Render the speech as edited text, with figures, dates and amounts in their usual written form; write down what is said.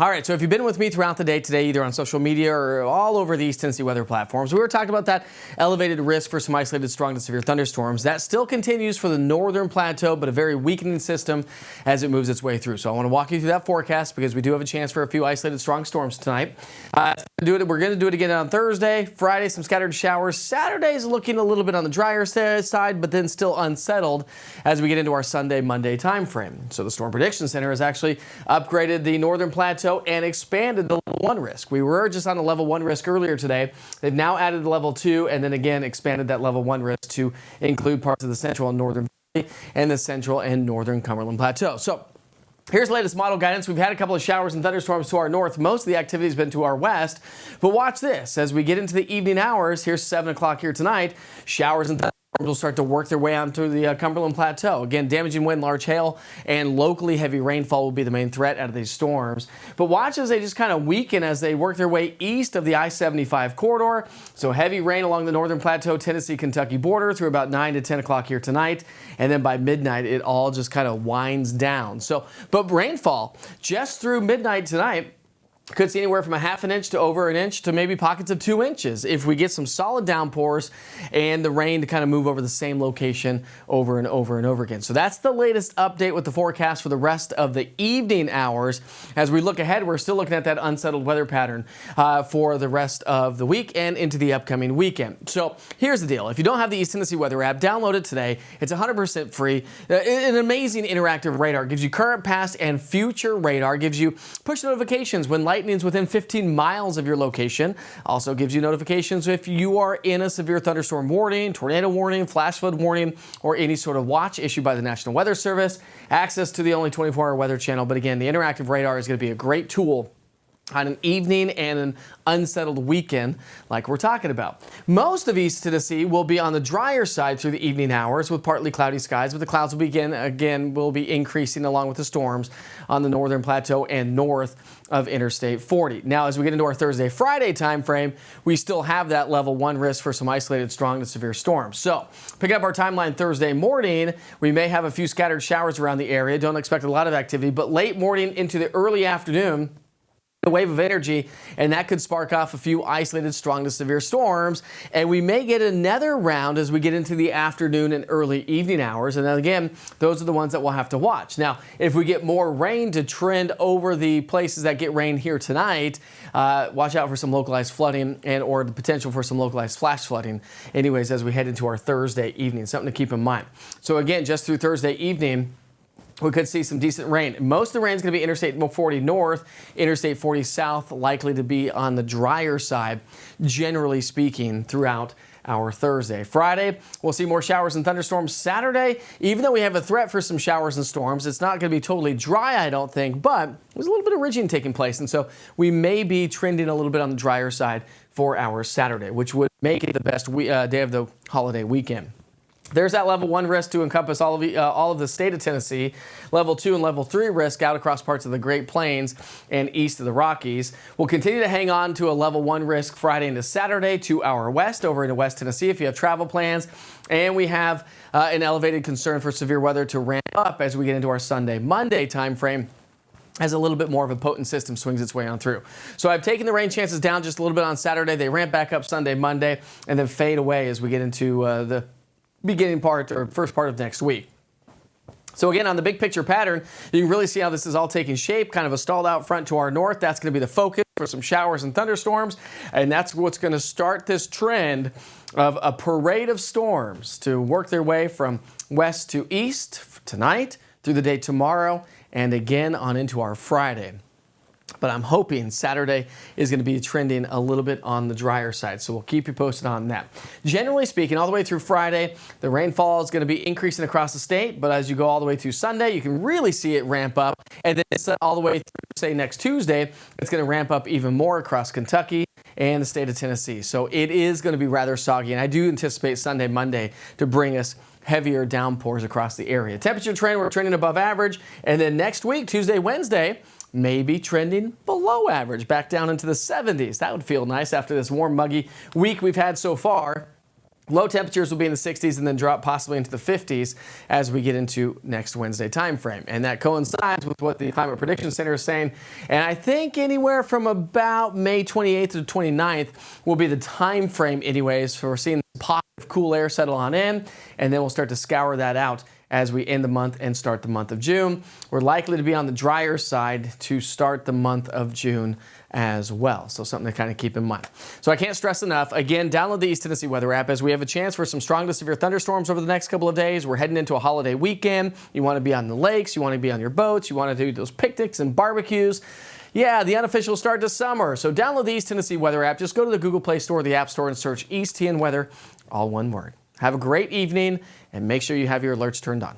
All right, so if you've been with me throughout the day today, either on social media or all over the East Tennessee weather platforms, we were talking about that elevated risk for some isolated strong to severe thunderstorms. That still continues for the northern plateau, but a very weakening system as it moves its way through. So I want to walk you through that forecast because we do have a chance for a few isolated strong storms tonight. We're going to do it again on Thursday, Friday, some scattered showers. Saturday's looking a little bit on the drier side, but then still unsettled as we get into our Sunday, Monday time frame. So the Storm Prediction Center has actually upgraded the northern plateau and expanded the level 1 risk. We were just on a level 1 risk earlier today. They've now added the level 2 and then again expanded that level 1 risk to include parts of the central and northern valley and the central and northern Cumberland Plateau. So here's the latest model guidance. We've had a couple of showers and thunderstorms to our north. Most of the activity has been to our west. But watch this. As we get into the evening hours, here's 7 o'clock here tonight, showers and thunderstorms will start to work their way onto the Cumberland Plateau. Again, damaging wind, large hail, and locally heavy rainfall will be the main threat out of these storms. But watch as they just kind of weaken as they work their way east of the I-75 corridor. So heavy rain along the northern plateau, Tennessee-Kentucky border through about 9 to 10 o'clock here tonight. And then by midnight, it all just kind of winds down. But rainfall just through midnight tonight could see anywhere from a ½ inch to over an inch to maybe pockets of 2 inches if we get some solid downpours and the rain to kind of move over the same location over and over and over again. So that's the latest update with the forecast for the rest of the evening hours. As we look ahead, we're still looking at that unsettled weather pattern for the rest of the week and into the upcoming weekend. So here's the deal. If you don't have the East Tennessee Weather app, download it today. It's 100% free. An amazing interactive radar. Gives you current, past, and future radar. Gives you push notifications when lightning's within 15 miles of your location. Also gives you notifications if you are in a severe thunderstorm warning, tornado warning, flash flood warning, or any sort of watch issued by the National Weather Service. Access to the only 24-hour weather channel. But again, the interactive radar is going to be a great tool on an evening and an unsettled weekend like we're talking about. Most of East Tennessee will be on the drier side through the evening hours with partly cloudy skies, but the clouds will will be increasing along with the storms on the northern plateau and north of Interstate 40. Now, as we get into our Thursday, Friday time frame, we still have that level 1 risk for some isolated strong to severe storms. So picking up our timeline Thursday morning, we may have a few scattered showers around the area. Don't expect a lot of activity, but late morning into the early afternoon, a wave of energy, and that could spark off a few isolated strong to severe storms, and we may get another round as we get into the afternoon and early evening hours. And then again, those are the ones that we'll have to watch. Now, if we get more rain to trend over the places that get rain here tonight, watch out for some localized flooding and or the potential for some localized flash flooding anyways as we head into our Thursday evening. Something to keep in mind. So again, just through Thursday evening, we could see some decent rain. Most of the rain is going to be Interstate 40 north, Interstate 40 south, likely to be on the drier side, generally speaking, throughout our Thursday. Friday, we'll see more showers and thunderstorms. Saturday, even though we have a threat for some showers and storms, it's not going to be totally dry, I don't think, but there's a little bit of ridging taking place, and so we may be trending a little bit on the drier side for our Saturday, which would make it the best day of the holiday weekend. There's that level 1 risk to encompass all of the state of Tennessee. Level 2 and level 3 risk out across parts of the Great Plains and east of the Rockies. We'll continue to hang on to a level 1 risk Friday into Saturday to our west, over into West Tennessee if you have travel plans. And we have an elevated concern for severe weather to ramp up as we get into our Sunday, Monday time frame, as a little bit more of a potent system swings its way on through. So I've taken the rain chances down just a little bit on Saturday. They ramp back up Sunday, Monday, and then fade away as we get into the beginning part or first part of next week. So again, on the big picture pattern, you can really see how this is all taking shape, kind of a stalled out front to our north. That's going to be the focus for some showers and thunderstorms, and that's what's going to start this trend of a parade of storms to work their way from west to east tonight, through the day tomorrow, and again on into our Friday. But I'm hoping Saturday is going to be trending a little bit on the drier side, so we'll keep you posted on that. Generally speaking, all the way through Friday, the rainfall is going to be increasing across the state, but as you go all the way through Sunday, you can really see it ramp up, and then all the way through, say, next Tuesday, it's going to ramp up even more across Kentucky and the state of Tennessee. So it is going to be rather soggy, and I do anticipate Sunday, Monday to bring us heavier downpours across the area. Temperature trend, we're trending above average, and then next week, Tuesday, Wednesday, maybe trending below average, back down into the 70s. That would feel nice after this warm, muggy week we've had so far. Low temperatures will be in the 60s and then drop possibly into the 50s as we get into next Wednesday time frame. And that coincides with what the Climate Prediction Center is saying. And I think anywhere from about May 28th to 29th will be the time frame anyways for seeing this positive cool air settle on in. And then we'll start to scour that out as we end the month and start the month of June. We're likely to be on the drier side to start the month of June as well. So something to kind of keep in mind. So I can't stress enough, again, download the East Tennessee Weather app as we have a chance for some strong to severe thunderstorms over the next couple of days. We're heading into a holiday weekend. You want to be on the lakes, you want to be on your boats, you want to do those picnics and barbecues. Yeah, the unofficial start to summer. So download the East Tennessee Weather app. Just go to the Google Play Store or the App Store and search East TN Weather, all one word. Have a great evening and make sure you have your alerts turned on.